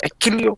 I kill you.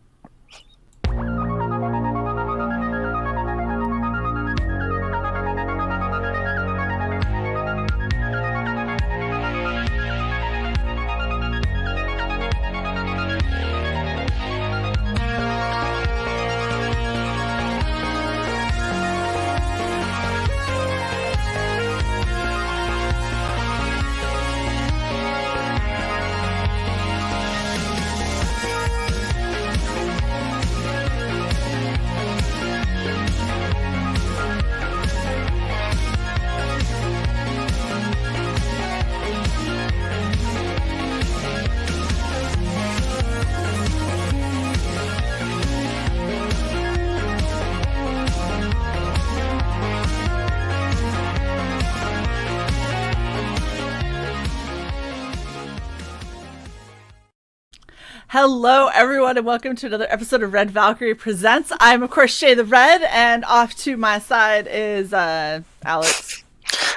Hello, everyone, and welcome to another episode of Red Valkyrie Presents. I'm, of course, Shae the Red, and off to my side is Alex.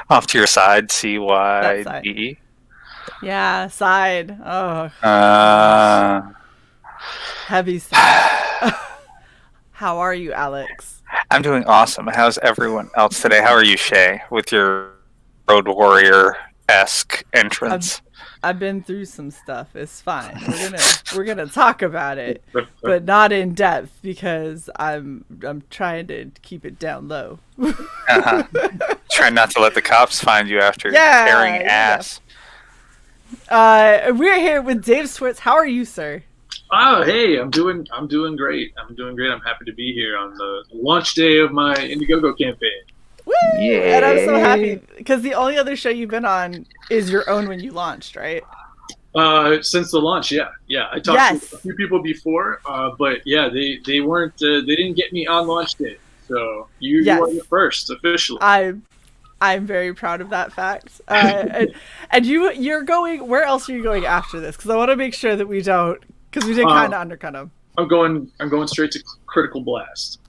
Off to your side, CY.borg. Yeah, side. Oh. Heavy side. How are you, Alex? I'm doing awesome. How's everyone else today? How are you, Shae, with your Road Warrior-esque entrance? I've been through some stuff. It's fine. We're gonna talk about it, but not in depth because I'm trying to keep it down low. Try not to let the cops find you after carrying ass. We're here with David Swartz. How are you, sir? Oh, hey, I'm doing great. I'm happy to be here on the launch day of my Indiegogo campaign. Woo! Yeah. And I'm so happy because the only other show you've been on is your own when you launched, right? Since the launch, yeah. I talked to a few people before, but yeah, they didn't get me on launch day, so you are the first officially. I'm very proud of that fact. And you're going. Where else are you going after this? Because I want to make sure that we don't, because we did kind of undercut them. I'm going straight to Critical Blast.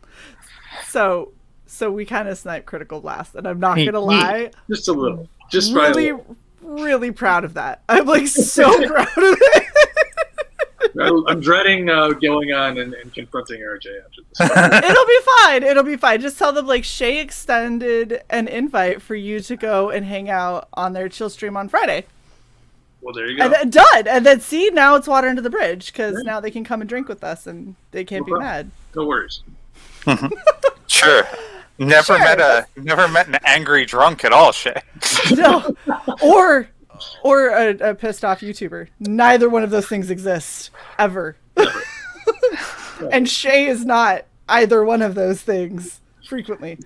So we kind of sniped Critical Blast, and I'm not gonna lie, just a little, really proud of that. I'm like so proud of it. I'm dreading going on and confronting RJ after this. It'll be fine. Just tell them like Shae extended an invite for you to go and hang out on their chill stream on Friday. Well, there you go. And then, done. And then see, now it's water under the bridge because now they can come and drink with us and they can't be mad. No worries. Sure. Never met an angry drunk at all, Shae. No, or a pissed off YouTuber. Neither one of those things exist ever. And Shae is not either one of those things frequently.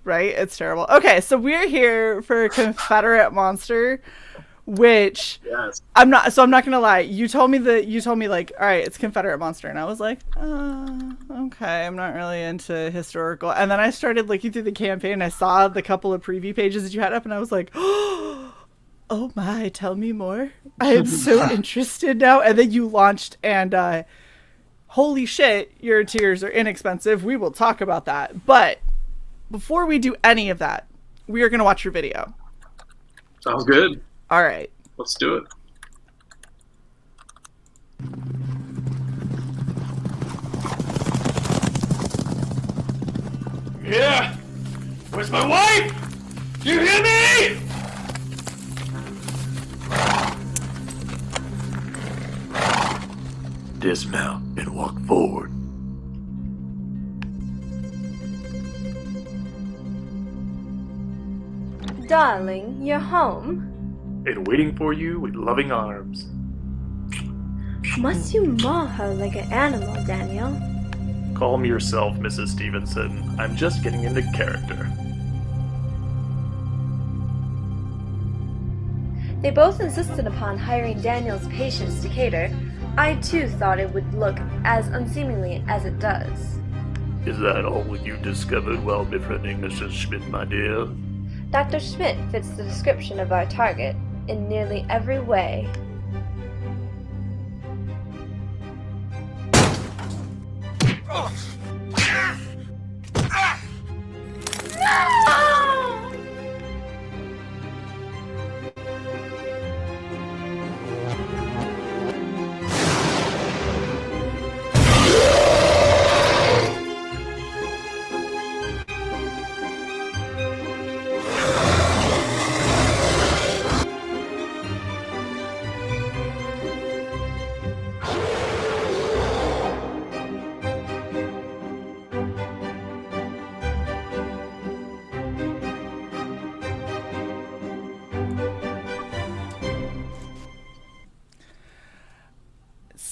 Right? It's terrible. Okay, so we're here for Confederate Monster. Which I'm not gonna lie. You told me like, all right, it's Confederate Monster, and I was like, okay, I'm not really into historical. And then I started looking through the campaign, and I saw the couple of preview pages that you had up, and I was like, oh my, tell me more. I am so interested now. And then you launched, and holy shit, your tiers are inexpensive. We will talk about that, but before we do any of that, we are gonna watch your video. Sounds good. All right. Let's do it. Yeah! Where's my wife? Do you hear me? Dismount and walk forward. Darling, you're home? And waiting for you with loving arms. Must you maul her like an animal, Daniel? Calm yourself, Mrs. Stevenson. I'm just getting into character. They both insisted upon hiring Daniel's patients to cater. I too thought it would look as unseemly as it does. Is that all you discovered while befriending Mrs. Schmidt, my dear? Dr. Schmidt fits the description of our target in nearly every way.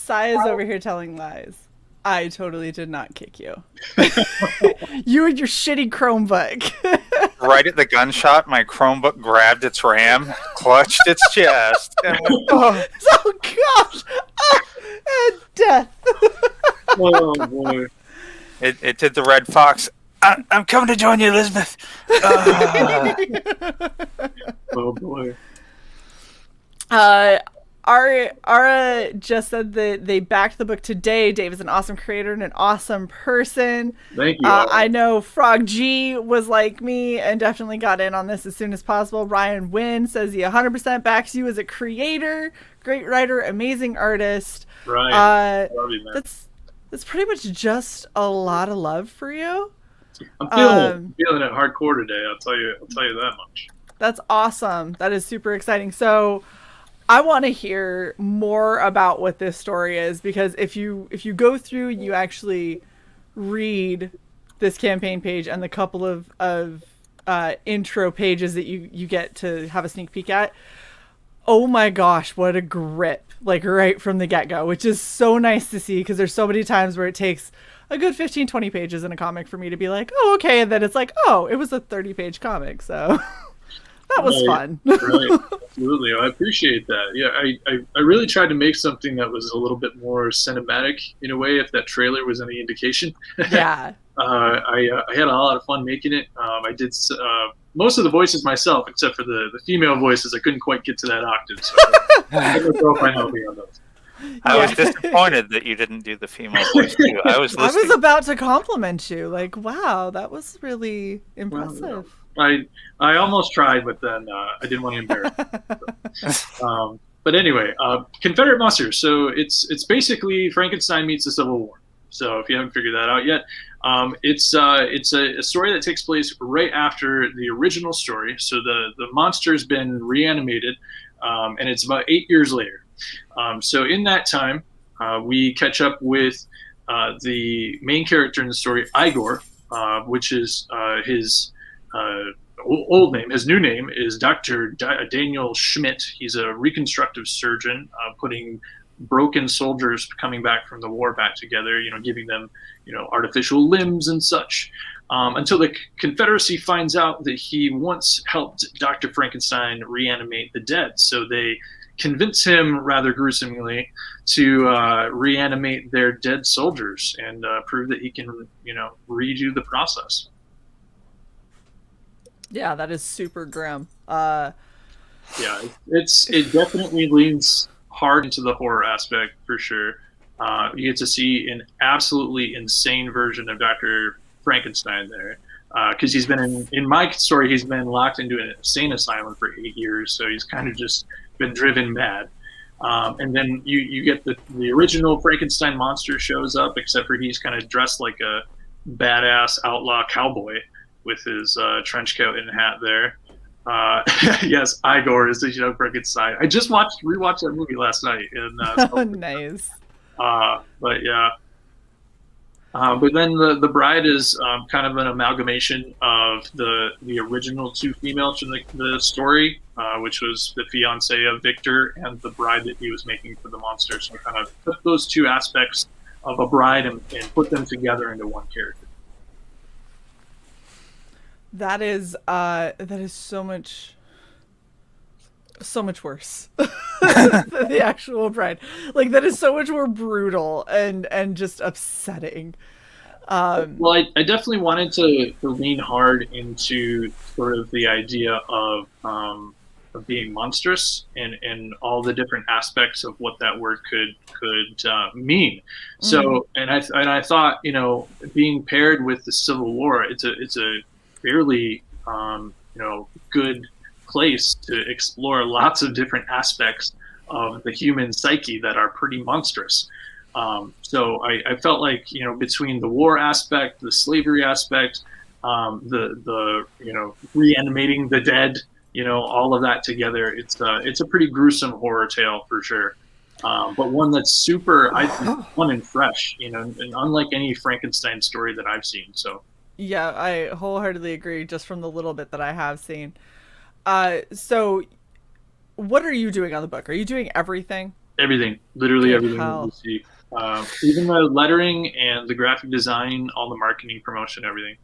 Sai is over here telling lies. I totally did not kick you. You and your shitty Chromebook. Right at the gunshot, my Chromebook grabbed its RAM, clutched its chest, and went, oh gosh! Oh, and death. Oh boy! It did the Red Fox. I'm coming to join you, Elizabeth. Oh boy! Ara just said that they backed the book today. Dave is an awesome creator and an awesome person. Thank you. I know Frog G was like me and definitely got in on this as soon as possible. Ryan Wynn says he 100% backs you as a creator, great writer, amazing artist. Right. Love you, man. That's pretty much just a lot of love for you. I'm feeling it hardcore today. I'll tell you that much. That's awesome. That is super exciting. So I want to hear more about what this story is, because if you go through, you actually read this campaign page and the couple of intro pages that you get to have a sneak peek at. Oh my gosh, what a grip, like right from the get-go, which is so nice to see, because there's so many times where it takes a good 15-20 pages in a comic for me to be like, oh, okay, and then it's like, oh, it was a 30-page comic, so that was fun. Right, absolutely. I appreciate that. Yeah, I really tried to make something that was a little bit more cinematic in a way, if that trailer was any indication. Yeah. I had a lot of fun making it. I did most of the voices myself, except for the female voices. I couldn't quite get to that octave, so I don't know if I help you on those. I was disappointed that you didn't do the female voice too. I was about to compliment you. Like, wow, that was really impressive. Well, I almost tried, but then I didn't want to embarrass you. But anyway, Confederate Monster. So it's basically Frankenstein meets the Civil War. So if you haven't figured that out yet, it's a story that takes place right after the original story. So the monster's been reanimated, and it's about 8 years later. So in that time, we catch up with the main character in the story, Igor, which is his old name. His new name is Dr. Daniel Schmidt. He's a reconstructive surgeon, putting broken soldiers coming back from the war back together, giving them, artificial limbs and such, until the Confederacy finds out that he once helped Dr. Frankenstein reanimate the dead. So they convince him, rather gruesomely, to reanimate their dead soldiers and prove that he can, redo the process. Yeah, that is super grim. Yeah, it definitely leans hard into the horror aspect for sure. You get to see an absolutely insane version of Dr. Frankenstein there, because he's been in my story, he's been locked into an insane asylum for 8 years, so he's kind of just been driven mad. And then you get the original Frankenstein monster shows up, except for he's kind of dressed like a badass outlaw cowboy with his trench coat and hat there. Yes, Igor is the young Frankenstein. I just rewatched that movie last night. And, oh, nice. But yeah. But then the bride is kind of an amalgamation of the original two females from the story, which was the fiance of Victor and the bride that he was making for the monster. So we kind of took those two aspects of a bride and put them together into one character. That is so much worse than the actual bride. Like, that is so much more brutal and just upsetting. Well, I definitely wanted to lean hard into sort of the idea of being monstrous and all the different aspects of what that word could mean. So, and I thought, being paired with the Civil War, it's a fairly good place to explore lots of different aspects of the human psyche that are pretty monstrous. So I felt like, between the war aspect, the slavery aspect, the reanimating the dead, all of that together, it's a pretty gruesome horror tale for sure. But one that's super, I think, fun and fresh, and unlike any Frankenstein story that I've seen. So. Yeah, I wholeheartedly agree, just from the little bit that I have seen. So what are you doing on the book? Are you doing everything? Everything, literally everything hell. you see. Even the lettering and the graphic design, all the marketing, promotion, everything.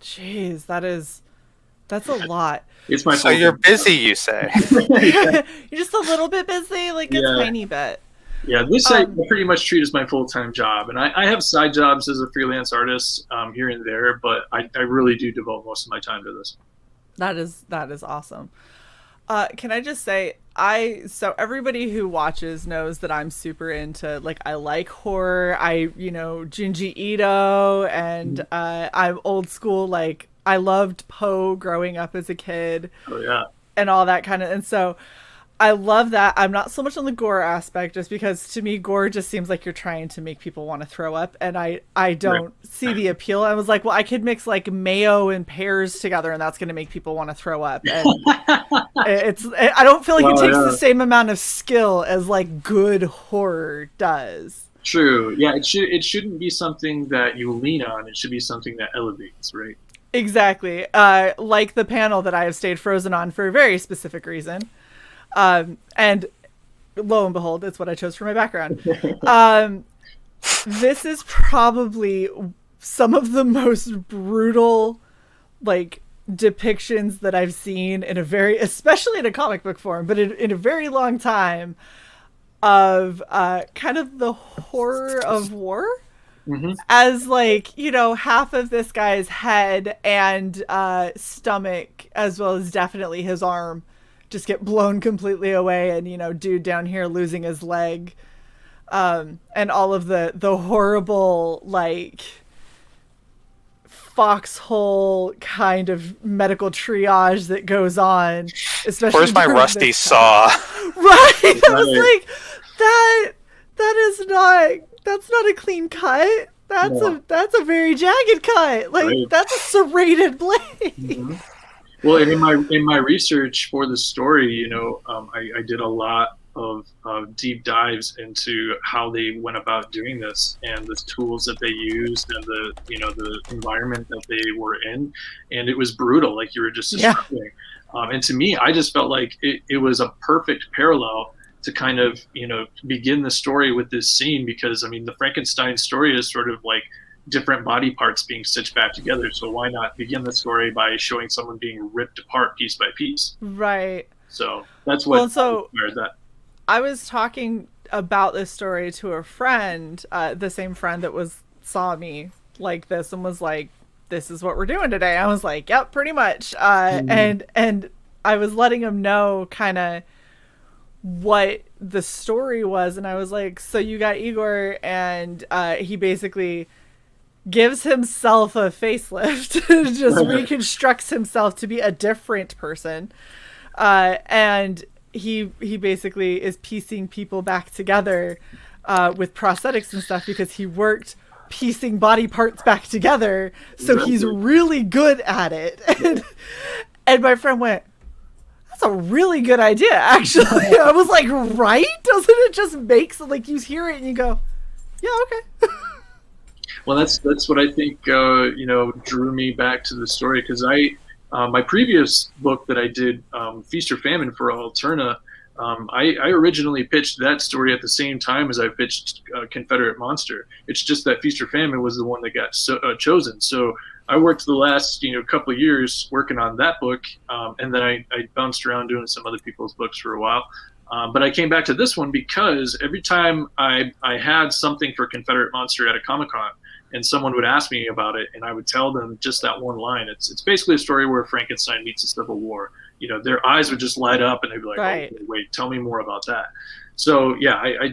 Jeez, that's a lot. It's my So you're busy, you say? You're just a little bit busy, like a tiny bit. Yeah, this I pretty much treat as my full-time job, and I have side jobs as a freelance artist here and there, but I really do devote most of my time to this. That is awesome. Can I just say, so everybody who watches knows that I'm super into, like, I like horror. Junji Ito, and I'm old school. Like, I loved Poe growing up as a kid. Oh yeah. And all that kind of, and so I love that. I'm not so much on the gore aspect, just because to me gore just seems like you're trying to make people want to throw up, and I don't see the appeal. I was like, well, I could mix like mayo and pears together, and that's going to make people want to throw up. And I don't feel like it takes the same amount of skill as like good horror does. True. Yeah, it shouldn't be something that you lean on. It should be something that elevates, right? Exactly. Like the panel that I have stayed frozen on for a very specific reason. And lo and behold, it's what I chose for my background. This is probably some of the most brutal, like, depictions that I've seen in especially in a comic book form, but in a very long time, of kind of the horror of war. Mm-hmm. As, like, half of this guy's head and stomach, as well as definitely his arm, just get blown completely away, and dude down here losing his leg, and all of the horrible, like, foxhole kind of medical triage that goes on. Especially, where's my rusty saw? Right, I was like, that's not a clean cut. That's a very jagged cut. Like, right. That's a serrated blade. Mm-hmm. Well, and in my research for the story, I did a lot of deep dives into how they went about doing this, and the tools that they used, and the environment that they were in, and it was brutal, like you were just describing. Yeah. And to me, I just felt like it was a perfect parallel to kind of begin the story with this scene, because the Frankenstein story is sort of like different body parts being stitched back together. So why not begin the story by showing someone being ripped apart piece by piece? Right. So that's what inspired that. I was talking about this story to a friend, the same friend that saw me like this and was like, "This is what we're doing today." I was like, "Yep, pretty much." And I was letting him know kind of what the story was, and I was like, "So you got Igor, and he basically gives himself a facelift, just reconstructs himself to be a different person, and he basically is piecing people back together with prosthetics and stuff, because he worked piecing body parts back together, so he's really good at it." And my friend went, "That's a really good idea, actually." I was like, right? Doesn't it just make, like, you hear it and you go, yeah, okay. Well, that's what I think drew me back to the story, because my previous book that I did, Feast or Famine for Alterna, I originally pitched that story at the same time as I pitched Confederate Monster. It's just that Feast or Famine was the one that got chosen. So I worked the last couple of years working on that book, and then I bounced around doing some other people's books for a while. But I came back to this one because every time I had something for Confederate Monster at a Comic-Con, and someone would ask me about it, and I would tell them just that one line. It's basically a story where Frankenstein meets the Civil War. Their eyes would just light up, and they'd be like, right. "Oh, wait, tell me more about that." So yeah, I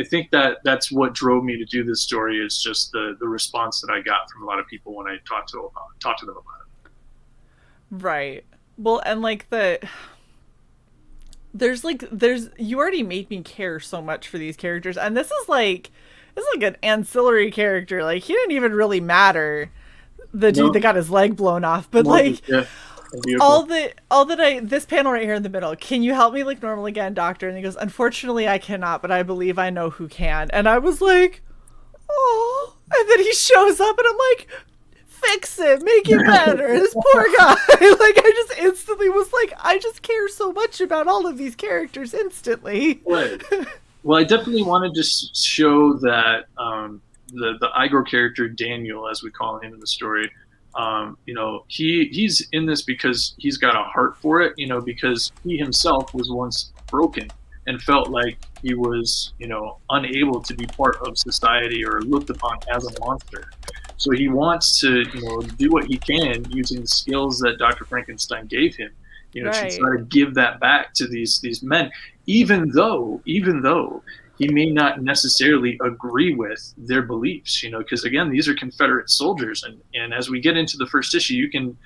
think that's what drove me to do this story, is just the response that I got from a lot of people when I talked to them about it. Right. Well, and like there's you already made me care so much for these characters, and this is like an ancillary character. Like, he didn't even really matter, the dude that got his leg blown off, but like, yeah. This panel right here in the middle, "Can you help me like normal again, doctor?" And he goes, "Unfortunately I cannot, but I believe I know who can." And I was like, oh. And then he shows up, and I'm like, fix it, make it better. This poor guy. Like, I just instantly was like, I just care so much about all of these characters instantly. Right. Well, I definitely wanted to show that the Igor character, Daniel, as we call him in the story, you know, he's in this because he's got a heart for it, you know, because he himself was once broken and felt like he was, you know, unable to be part of society or looked upon as a monster. So he wants to, you know, do what he can using the skills that Dr. Frankenstein gave him, you know, to try to give that back to these men, even though he may not necessarily agree with their beliefs, you know, because again, these are Confederate soldiers, and as we get into the first issue, you can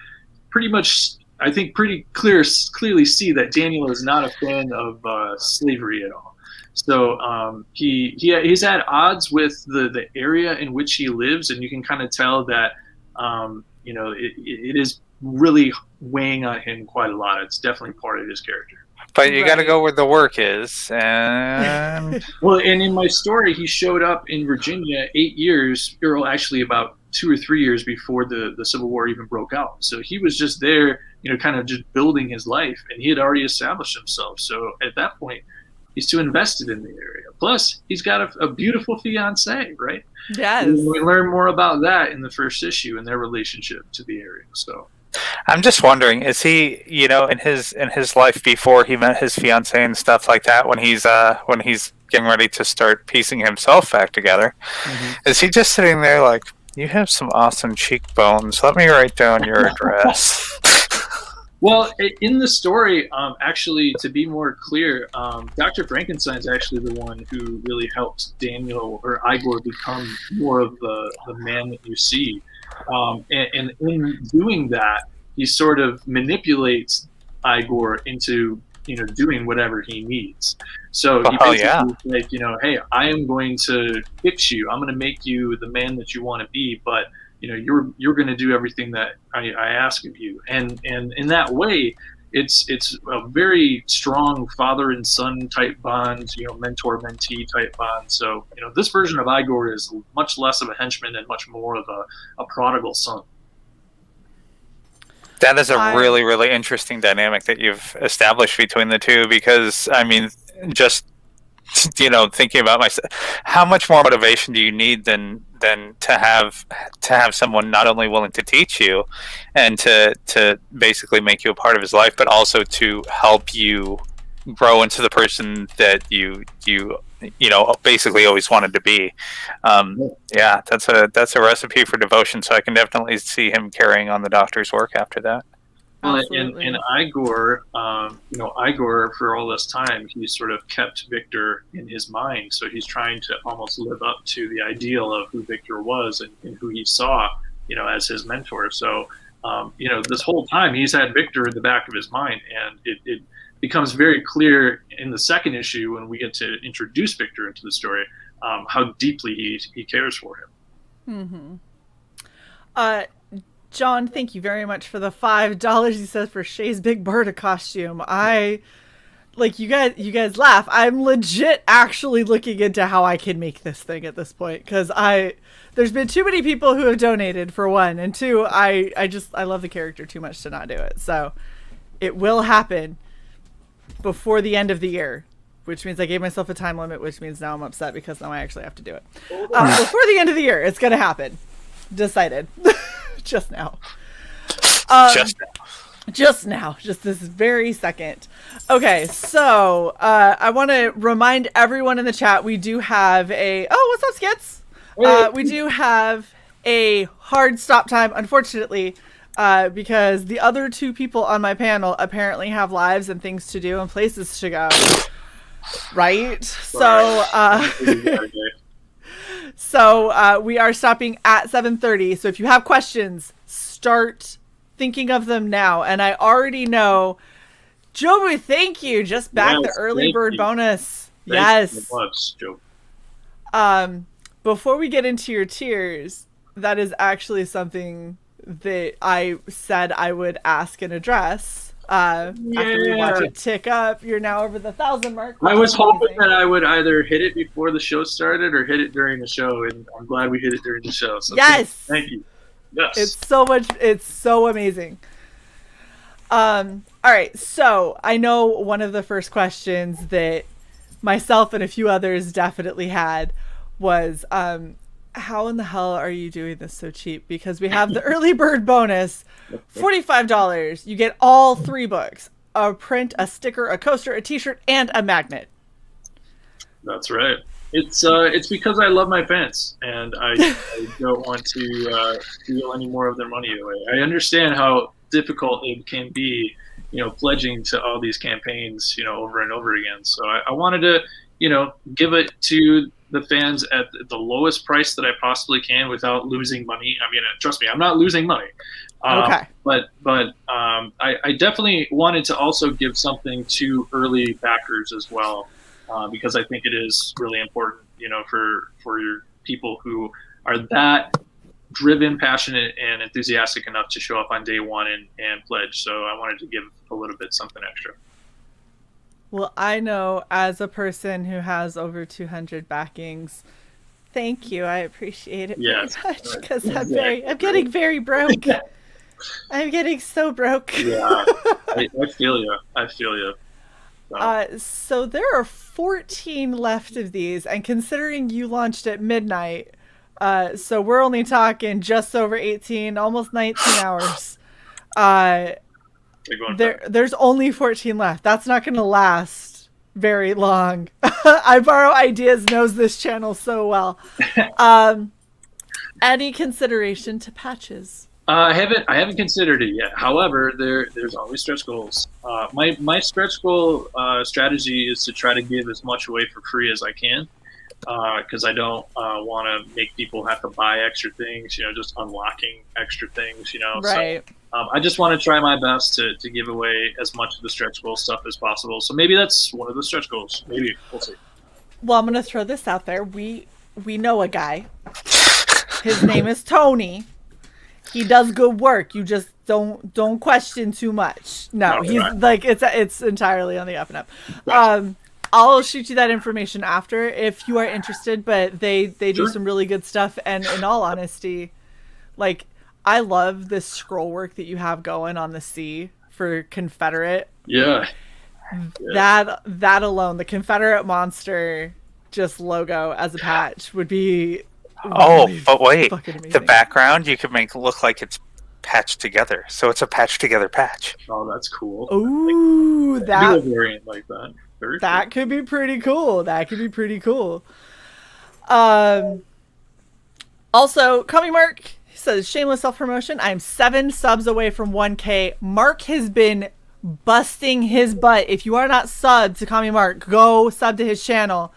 pretty much, I think, pretty clearly see that Daniel is not a fan of slavery at all. So he's at odds with the area in which he lives, and you can kind of tell that you know, it is really weighing on him quite a lot. It's definitely part of his character. But you got to go where the work is, and well, and in my story, he showed up in Virginia 8 years, or actually about 2 or 3 years before the Civil War even broke out. So he was just there, you know, kind of just building his life, and he had already established himself. So at that point, he's too invested in the area. Plus, he's got a beautiful fiance, right? Yes. And we learn more about that in the first issue and their relationship to the area. So I'm just wondering, is he, you know, in his life before he met his fiance and stuff like that, when he's getting ready to start piecing himself back together, is he just sitting there like, you have some awesome cheekbones, let me write down your address? Well, in the story, actually, to be more clear, Dr. Frankenstein is actually the one who really helped Daniel or Igor become more of the man that you see. And in doing that, he sort of manipulates Igor into, you know, doing whatever he needs. So he basically like, you know, hey, I am going to fix you. I'm going to make you the man that you want to be, but you know, you're going to do everything that I ask of you. And in that way, it's a very strong father and son type bond, you know, mentor mentee type bond. So, you know, this version of Igor is much less of a henchman and much more of a prodigal son. That is a really, really interesting dynamic that you've established between the two, because, I mean, just, you know, thinking about myself, how much more motivation do you need than to have someone not only willing to teach you and to basically make you a part of his life, but also to help you grow into the person that you know basically always wanted to be. Yeah, that's a recipe for devotion. So I can definitely see him carrying on the Doctor's work after that. Well, and Igor, you know, Igor for all this time, he's sort of kept Victor in his mind. So he's trying to almost live up to the ideal of who Victor was and who he saw, you know, as his mentor. So, you know, this whole time he's had Victor in the back of his mind, and it becomes very clear in the second issue when we get to introduce Victor into the story, how deeply he cares for him. John, thank you very much for the $5. He says for Shae's Big Berta costume. You guys laugh. I'm legit actually looking into how I can make this thing at this point, because there's been too many people who have donated, for one, and two, I love the character too much to not do it. So it will happen before the end of the year, which means I gave myself a time limit, which means now I'm upset because now I actually have to do it. Before the end of the year, it's going to happen. Decided. Just now. Just now. Just this very second. Okay, so I want to remind everyone in the chat, we do have what's up, Skits? We do have a hard stop time, unfortunately, because the other two people on my panel apparently have lives and things to do and places to go. Right? So we are stopping at 7:30. So if you have questions, start thinking of them now. And I already know, Jobu, thank you. Just back the early bird bonus. Thank you so much, Jobu. Before we get into your tiers, that is actually something that I said I would ask and address. After we watch it tick up, you're now over the 1,000 mark. I was hoping that I would either hit it before the show started or hit it during the show, and I'm glad we hit it during the show. So yes, thank you. Yes. It's so amazing. All right, so I know one of the first questions that myself and a few others definitely had was, how in the hell are you doing this so cheap? Because we have the early bird bonus, $45. You get all 3 books, a print, a sticker, a coaster, a t-shirt, and a magnet. That's right. It's because I love my fans, and I don't want to steal any more of their money away. I understand how difficult it can be, pledging to all these campaigns, over and over again. So I wanted to, give it to the fans at the lowest price that I possibly can without losing money. I mean, trust me, I'm not losing money. Okay. But I definitely wanted to also give something to early backers as well. Because I think it is really important, for your people who are that driven, passionate, and enthusiastic enough to show up on day one and pledge. So I wanted to give a little bit something extra. Well, I know as a person who has over 200 backings, thank you. I appreciate it very much because I'm getting very broke. I'm getting so broke. Yeah, I feel you. I feel you. So there are 14 left of these, and considering you launched at midnight, so we're only talking just over 18, almost 19 hours. There's only 14 left. That's not going to last very long. I Borrow Ideas knows this channel so well. Any consideration to patches? I haven't considered it yet. However, there's always stretch goals. My stretch goal strategy is to try to give as much away for free as I can, because I don't want to make people have to buy extra things. Just unlocking extra things. Right. So, I just want to try my best to give away as much of the stretch goal stuff as possible. So maybe that's one of the stretch goals. Maybe we'll see. Well, I'm gonna throw this out there. We know a guy. His name is Tony. He does good work. You just don't question too much. No, he's right. Like it's entirely on the up and up. Right. I'll shoot you that information after if you are interested. But they do some really good stuff. And in all honesty, like I love this scroll work that you have going on the C for Confederate. Yeah. That alone, the Confederate Monster just logo as a patch would be. Oh, but wait, the background you could make look like it's patched together. So it's a patched together patch. Oh, that's cool. Ooh, that variant like that. That could be pretty cool. Also, Commie Mark says, shameless self-promotion. I'm 7 subs away from 1K. Mark has been busting his butt. If you are not subbed to Commie Mark, go sub to his channel.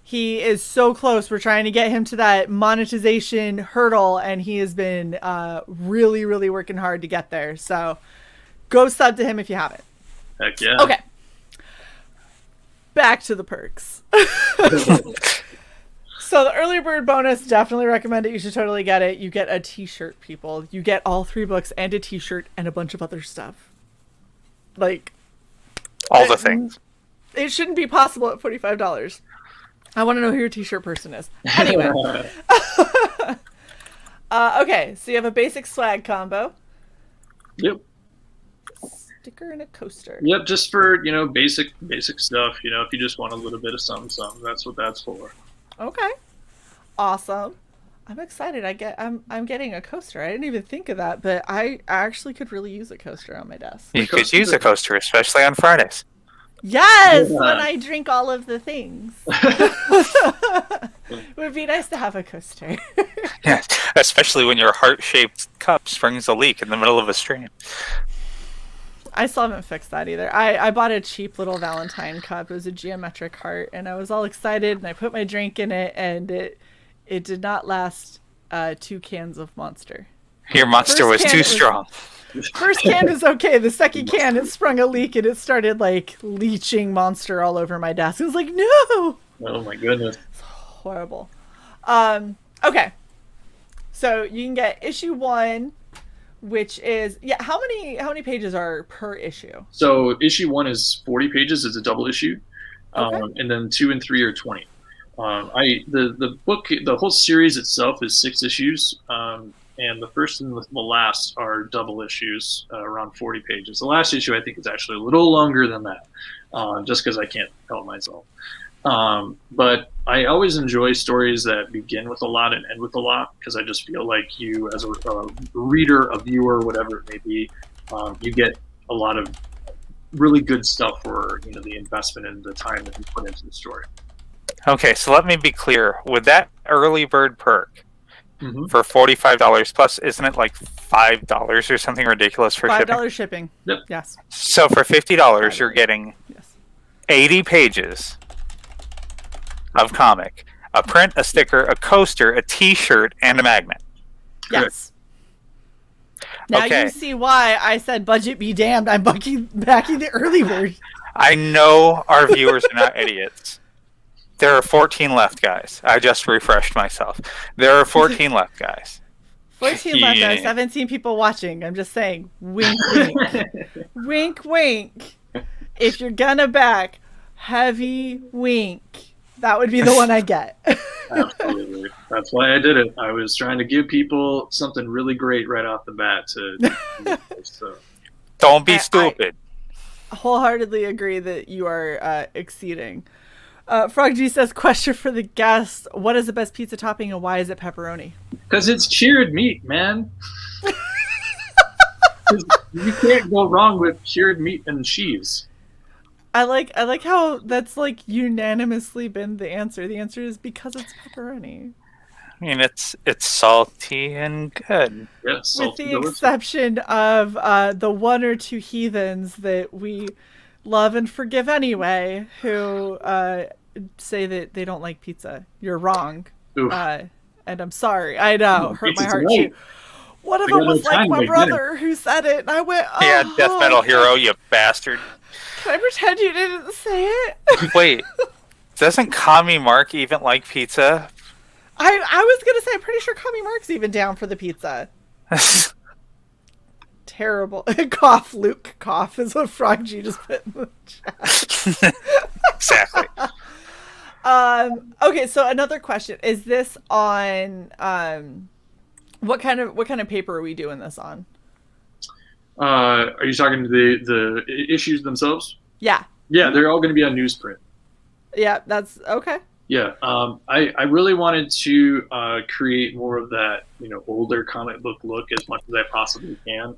He is so close. We're trying to get him to that monetization hurdle, and he has been really, really working hard to get there. So go sub to him if you haven't. Heck yeah. Okay. Back to the perks. So the early bird bonus, definitely recommend it. You should totally get it. You get a t-shirt, people. You get all 3 books and a t-shirt and a bunch of other stuff. Like all the things. It shouldn't be possible at $45. I want to know who your t-shirt person is. Anyway. Okay, so you have a basic swag combo. Yep. Sticker and a coaster. Yep, just for, basic stuff. If you just want a little bit of something, that's what that's for. Okay. Awesome. I'm excited. I'm getting a coaster. I didn't even think of that, but I actually could really use a coaster on my desk. You could use a coaster, especially on Fridays. Yes, when I drink all of the things. It would be nice to have a coaster. Yes, especially when your heart-shaped cup springs a leak in the middle of a stream. I still haven't fixed that either. I bought a cheap little Valentine cup. It was a geometric heart, and I was all excited, and I put my drink in it, and it did not last 2 cans of Monster. Your Monster was too strong. First can was okay. The second can, it sprung a leak, and it started, like, leaching Monster all over my desk. I was like, no! Oh, my goodness. It's horrible. Okay. So you can get issue 1, which is how many pages are per issue? So issue 1 is 40 pages. It's a double issue, and then 2 and 3 are 20. The book, the whole series itself is 6 issues. and the first and the last are double issues, around 40 pages. The last issue I think is actually a little longer than that, just because I can't help myself. But I always enjoy stories that begin with a lot and end with a lot, because I just feel like you, as a reader, a viewer, whatever it may be, you get a lot of really good stuff for the investment and the time that you put into the story. Okay, so let me be clear. With that early bird perk for $45 plus, isn't it like $5 or something ridiculous for shipping? $5 shipping. Yep. Yes. So for $50, you're getting 80 pages of comic, a print, a sticker, a coaster, a T-shirt, and a magnet. Yes. Now you see why I said budget be damned. I'm backing the early bird. I know our viewers are not idiots. There are 14 left, guys. I just refreshed myself. There are 14 left, guys. 14 left, guys. 17 people watching. I'm just saying. Wink, wink. Wink, wink. If you're gonna back, heavy wink. That would be the one I get. Absolutely. That's why I did it. I was trying to give people something really great right off the bat. So. Don't be stupid. I wholeheartedly agree that you are exceeding. Frog G says, question for the guest. What is the best pizza topping and why is it pepperoni? Because it's cured meat, man. You can't go wrong with cured meat and cheese. I like how that's like unanimously been the answer. The answer is because it's pepperoni. I mean, it's salty and good. Yeah, with the exception of the one or two heathens that we love and forgive anyway, who say that they don't like pizza. You're wrong. And I'm sorry. I know. Hurt my heart too. One of them was like my brother who said it, and I went, oh. Yeah, Death Metal Hero, you bastard. Can I pretend you didn't say it? Wait, doesn't Kami Mark even like pizza? I was going to say, I'm pretty sure Kami Mark's even down for the pizza. Terrible. Cough, Luke. Cough is what Frog G just put in the chat. Exactly. Okay, so another question. Is this on... What kind of paper are we doing this on? Are you talking to the issues themselves? Yeah. Yeah, they're all going to be on newsprint. Yeah, that's okay. Yeah, I really wanted to create more of that older comic book look as much as I possibly can.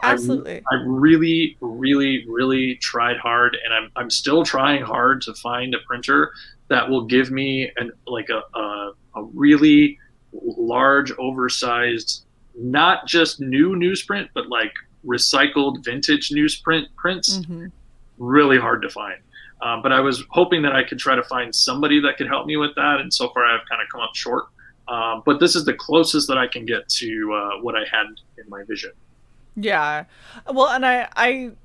Absolutely. I really, really, really tried hard, and I'm still trying hard to find a printer that will give me a really large, oversized, not just new newsprint, but like recycled vintage newsprint prints. Really hard to find. But I was hoping that I could try to find somebody that could help me with that, and so far I've kind of come up short. But this is the closest that I can get to what I had in my vision. Yeah. Well, and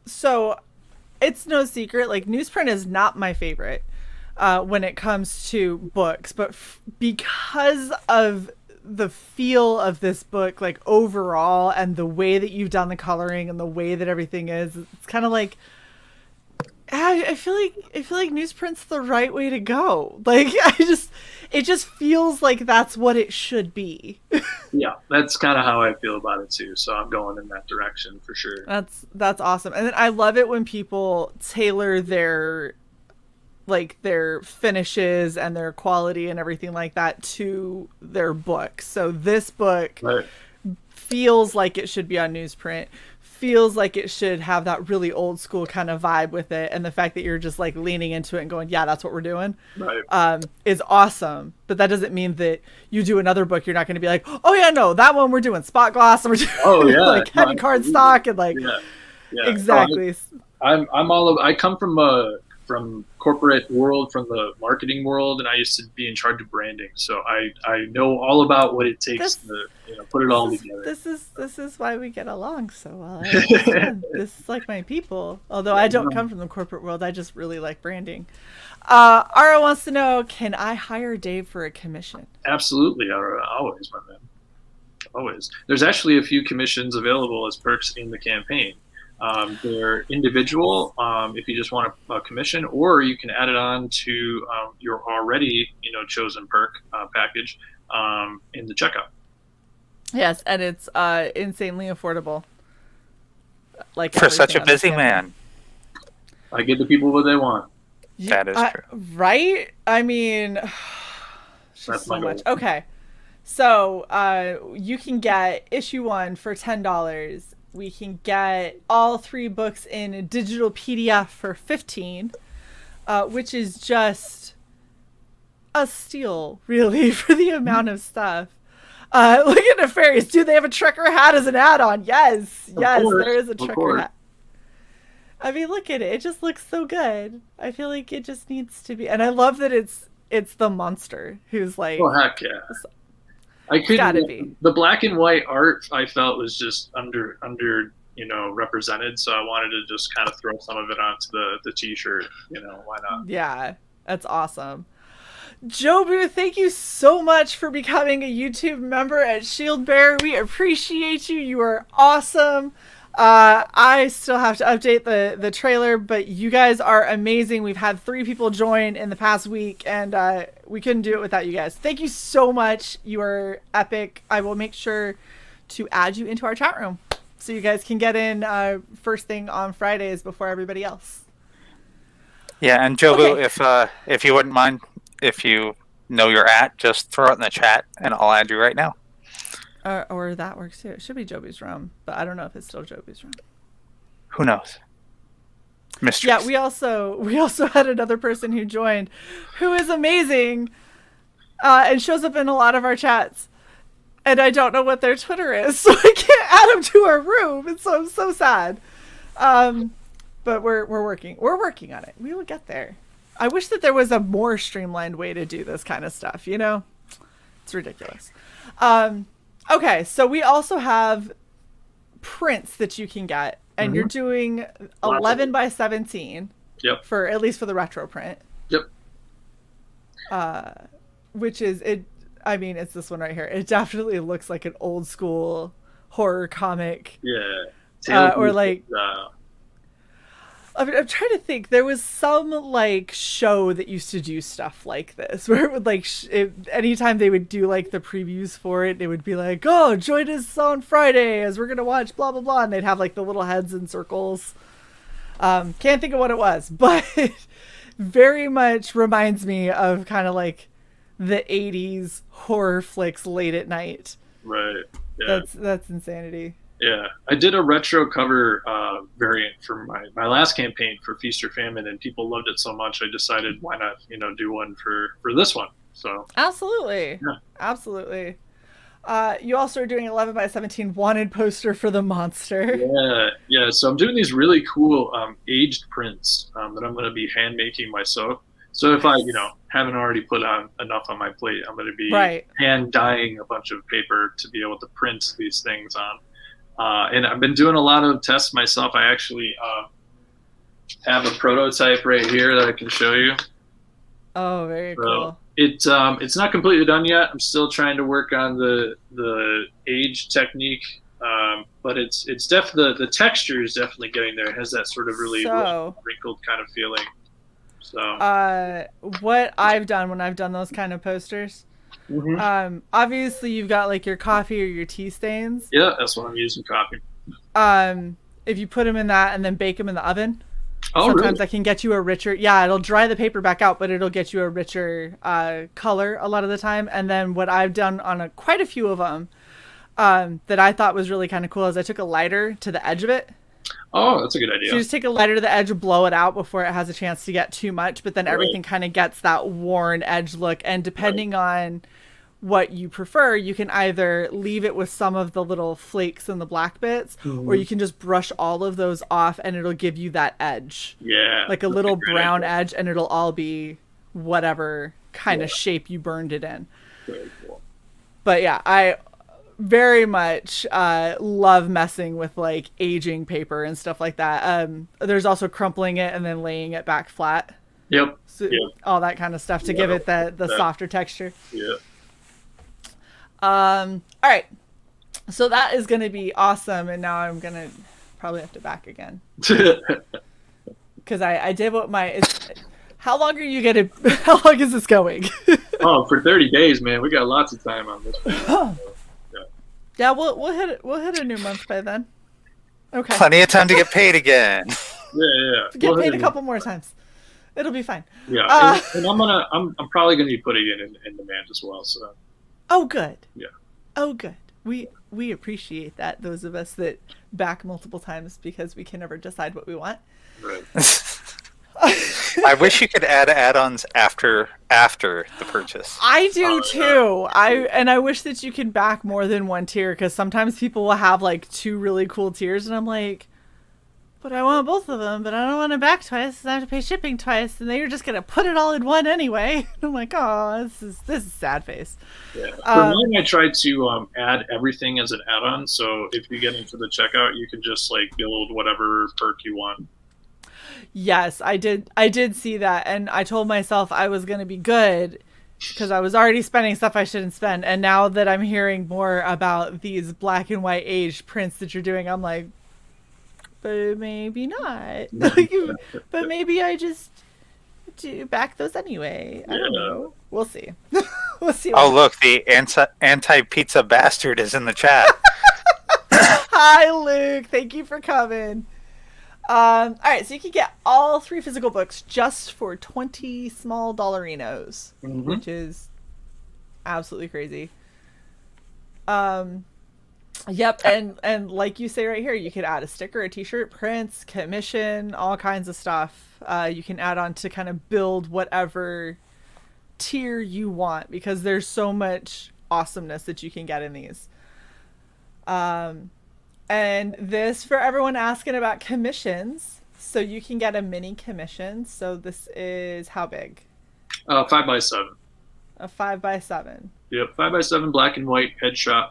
so it's no secret, like newsprint is not my favorite when it comes to books, but because of the feel of this book, like overall, and the way that you've done the coloring and the way that everything is, it's kind of like I feel like newsprint's the right way to go. Like it just feels like that's what it should be. Yeah, that's kind of how I feel about it too. So I'm going in that direction for sure. That's awesome. And then I love it when people tailor their finishes and their quality and everything like that to their book. So this book feels like it should be on newsprint, feels like it should have that really old school kind of vibe with it, and the fact that you're just like leaning into it and going, yeah, that's what we're doing, is awesome. But that doesn't mean that you do another book, you're not going to be like, oh yeah, no, that one we're doing spot gloss, and we're doing like heavy card stock and like exactly. I'm all I come from corporate world, from the marketing world, and I used to be in charge of branding, so I know all about what it takes to put it all together. This is why we get along so well. This is like my people. Although I don't come from the corporate world, I just really like branding. Ara wants to know, can I hire Dave for a commission? Absolutely, Ara, always, my man. Always. There's actually a few commissions available as perks in the campaign. They're individual if you just want a commission, or you can add it on to your already chosen perk package in the checkout. Yes, and it's insanely affordable. Like For such a everything on this busy campaign. man. I give the people what they want. That is true. Right? I mean, it's just That's so my much. goal. Okay. So you can get issue 1 for $10. We can get all 3 books in a digital PDF for $15, which is just a steal, really, for the amount of stuff. Look at the fairies. Dude, they have a trucker hat as an add-on. Yes. Yes, course, there is a of trucker course. hat. I mean, look at it. It just looks so good. I feel like it just needs to be. And I love that it's the monster who's like... Oh, heck yeah. I gotta couldn't. be. The black and white art I felt was just under represented, so I wanted to just kind of throw some of it onto the t-shirt. Why not? Yeah, that's awesome. Jobu, thank you so much for becoming a YouTube member at Shield Bear. We appreciate you. You are awesome. I still have to update the trailer, but you guys are amazing. We've had 3 people join in the past week, and we couldn't do it without you guys. Thank you so much. You are epic. I will make sure to add you into our chat room so you guys can get in first thing on Fridays before everybody else. Yeah, and Jobu, Okay. if you wouldn't mind, if you know you're at, just throw it in the chat, and I'll add you right now. Or that works too. It should be Joby's room, but I don't know if it's still Joby's room. Who knows? Mysteries. Yeah, we also had another person who joined, who is amazing, and shows up in a lot of our chats, and I don't know what their Twitter is, so I can't add them to our room, and so I'm so sad. But we're working on it. We will get there. I wish that there was a more streamlined way to do this kind of stuff. It's ridiculous. Okay, so we also have prints that you can get, and you're doing 11 by 17. Yep. For at least for the retro print. Yep. Which is it. I mean, it's this one right here. It definitely looks like an old school horror comic. Yeah. Or like. I'm trying to think. There was some like show that used to do stuff like this, where it would like anytime they would do like the previews for it, they would be like, "Oh, join us on Friday as we're gonna watch blah blah blah," and they'd have like the little heads in circles. Can't think of what it was, but very much reminds me of kind of like the 80s horror flicks late at night. Right. Yeah. That's insanity. Yeah, I did a retro cover variant for my last campaign for Feast or Famine, and people loved it so much. I decided why not, do one for this one. So absolutely, yeah. Absolutely. You also are doing 11 by 17 wanted poster for the monster. Yeah. So I'm doing these really cool aged prints that I'm going to be hand making myself. So if I, haven't already put on enough on my plate, I'm going to be hand dyeing a bunch of paper to be able to print these things on. And I've been doing a lot of tests myself. I actually have a prototype right here that I can show you. Oh, very cool. It's not completely done yet. I'm still trying to work on the age technique, but it's definitely the texture is definitely getting there. It has that sort of really wrinkled kind of feeling. So what I've done when I've done those kind of posters. Obviously you've got like your coffee or your tea stains. Yeah, that's what I'm using, coffee. If you put them in that and then bake them in the oven, sometimes really? That can get you a richer, it'll dry the paper back out, but it'll get you a richer color a lot of the time. And then what I've done on quite a few of them that I thought was really kind of cool is I took a lighter to the edge of it. Oh, that's a good idea. So you just take a lighter to the edge, blow it out before it has a chance to get too much, but then everything kind of gets that worn edge look. And depending on what you prefer, you can either leave it with some of the little flakes and the black bits, or you can just brush all of those off and it'll give you that edge. Yeah. Like a little brown edge, and it'll all be whatever kind of shape you burned it in. Very cool. But yeah, I very much love messing with like aging paper and stuff like that. There's also crumpling it and then laying it back flat. Yep. So all that kind of stuff to give it the softer texture. Yeah. All right. So that is going to be awesome. And now I'm going to probably have to back again. Because I did what how long are you going to, how long is this going? Oh, for 30 days, man. We got lots of time on this one. Yeah, we'll hit a new month by then. Okay. Plenty of time to get paid again. Yeah. Get paid a couple more times. It'll be fine. Yeah, and I'm probably gonna be putting it in demand as well. So. Oh, good. Yeah. Oh, good. We appreciate that. Those of us that back multiple times because we can never decide what we want. Right. I wish you could add add-ons after the purchase. I do too. I wish that you could back more than one tier because sometimes people will have like 2 really cool tiers and I'm like, but I want both of them, but I don't want to back twice. I have to pay shipping twice, and then you're just gonna put it all in one anyway. I'm like, oh, this is sad face. Yeah. For mine, I tried to add everything as an add-on. So if you get into the checkout, you can just like build whatever perk you want. Yes, I did see that, and I told myself I was gonna be good because I was already spending stuff I shouldn't spend, and now that I'm hearing more about these black and white aged prints that you're doing, I'm like, but maybe not. But maybe I just do back those anyway. I don't know. We'll see. We'll see. Oh, look, the anti-pizza bastard is in the chat. Hi, Luke. Thank you for coming. All right, so you can get all 3 physical books just for 20 small dollarinos, which is absolutely crazy. Yep, and like you say right here, you could add a sticker, a t-shirt, prints, commission, all kinds of stuff. You can add on to kind of build whatever tier you want because there's so much awesomeness that you can get in these. And this, for everyone asking about commissions, so you can get a mini commission. So this is how big? 5x7. A 5x7. Yep, 5x7 black and white headshot.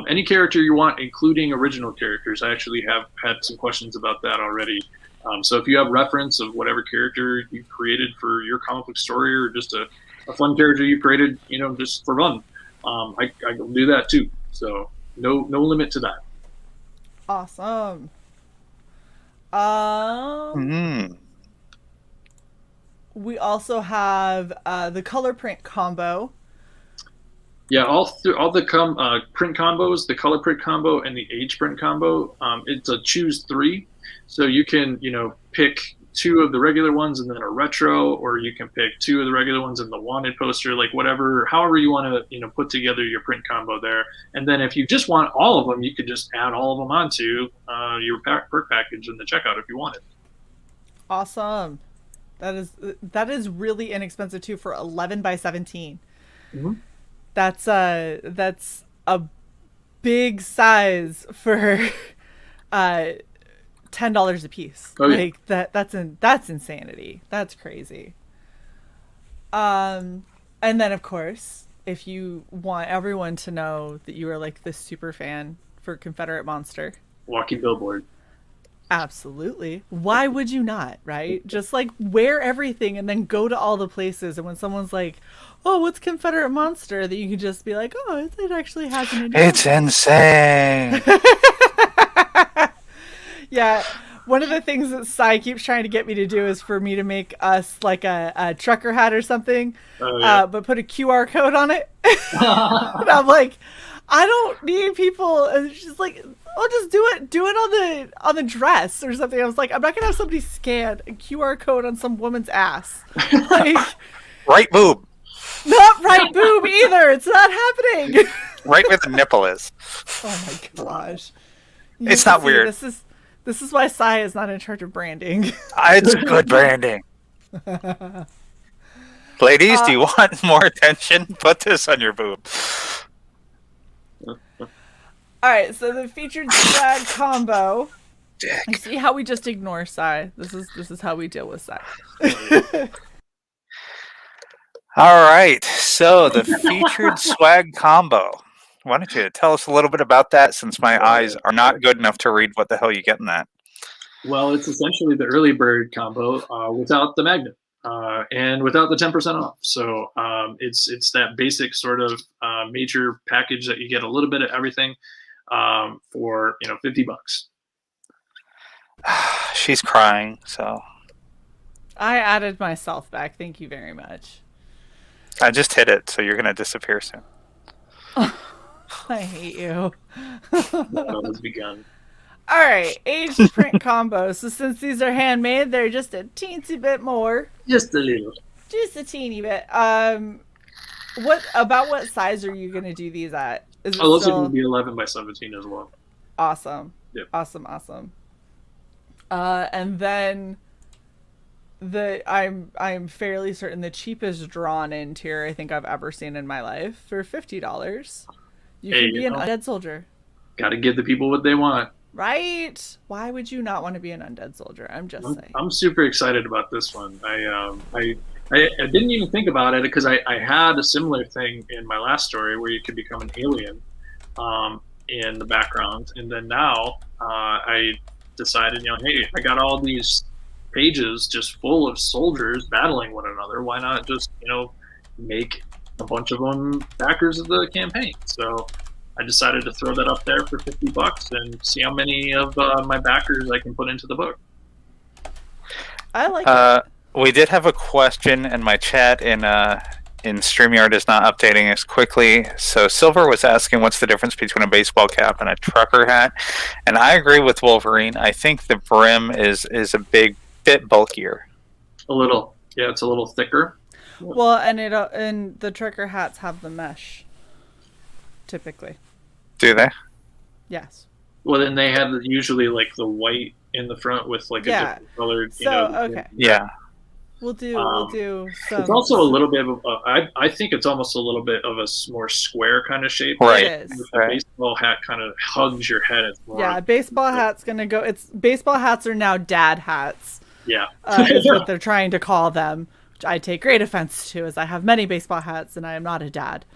Any character you want, including original characters. I actually have had some questions about that already. So if you have reference of whatever character you created for your comic book story or just a fun character you created, just for fun, I will do that too. So no limit to that. Awesome. We also have the color print combo. Yeah, all the print combos, the color print combo and the age print combo, it's a choose 3. So you can, pick 2 of the regular ones and then a retro, or you can pick 2 of the regular ones and the wanted poster, like however you want to, put together your print combo there. And then if you just want all of them, you could just add all of them onto your perk package in the checkout if you wanted. Awesome. That is really inexpensive too for 11x17. Mm-hmm. That's a big size for $10 a piece. Oh, yeah. Like that's insanity. That's crazy. And then of course, if you want everyone to know that you are like this super fan for Confederate Monster, walking billboard. Absolutely. Why would you not, right? Just like wear everything and then go to all the places. And when someone's like, oh, what's Confederate Monster? That you can just be like, oh, it actually has an idea. It's insane. Yeah. One of the things that CY keeps trying to get me to do is for me to make us like a trucker hat or something, but put a QR code on it. And I'm like, I don't need people. And she's like, oh, just do it on the dress or something. I was like, I'm not gonna have somebody scan a QR code on some woman's ass. Like, right boob. Not right boob either. It's not happening. Right where the nipple is. Oh my gosh. It's not weird. This is why CY is not in charge of branding. It's good branding. Ladies, do you want more attention? Put this on your boob. Alright, so the featured swag combo. Dick. You see how we just ignore CY. This is how we deal with CY. Alright, so the featured swag combo. Why don't you tell us a little bit about that, since my eyes are not good enough to read what the hell you get in that. Well, it's essentially the early bird combo without the magnet and without the 10% off. So it's that basic sort of major package that you get a little bit of everything for $50. She's crying, so I added myself back. Thank you very much. I just hit it, so you're gonna disappear soon. I hate you. Battle has begun. All right, aged print combos. So since these are handmade, they're just a teensy bit more. Just a little. Just a teeny bit. What size are you gonna do these at? Is it Those are still going to be 11 by 17 as well. awesome? Yep. Awesome. And then I'm fairly certain the cheapest drawn in tier I think I've ever seen in my life for $50. You Hey, can be you an know. undead soldier, Got to give the people what they want. right? Why would you not want to be an undead soldier? I'm just saying. I'm super excited about this one. I didn't even think about it because I had a similar thing in my last story where you could become an alien in the background, and then now I decided, hey, I got all these pages just full of soldiers battling one another. Why not just make a bunch of them backers of the campaign? So I decided to throw that up there for $50 and see how many of my backers I can put into the book. I like it. We did have a question in my chat in StreamYard is not updating as quickly. So Silver was asking what's the difference between a baseball cap and a trucker hat, and I agree with Wolverine. I think the brim is a bit bulkier. A little, yeah, it's a little thicker. Well, and the trucker hats have the mesh. Typically, Do they? yes. Well, then they have usually like the white in the front with like a different colored. Okay. Yeah. We'll do some. It's also a little bit of I think it's almost a little bit of a more square kind of shape. Right. It is. The baseball hat kind of hugs your head. It's more, Yeah, baseball hat's gonna go. Baseball hats are now dad hats. Yeah. Is what they're trying to call them, which I take great offense to, as I have many baseball hats and I am not a dad.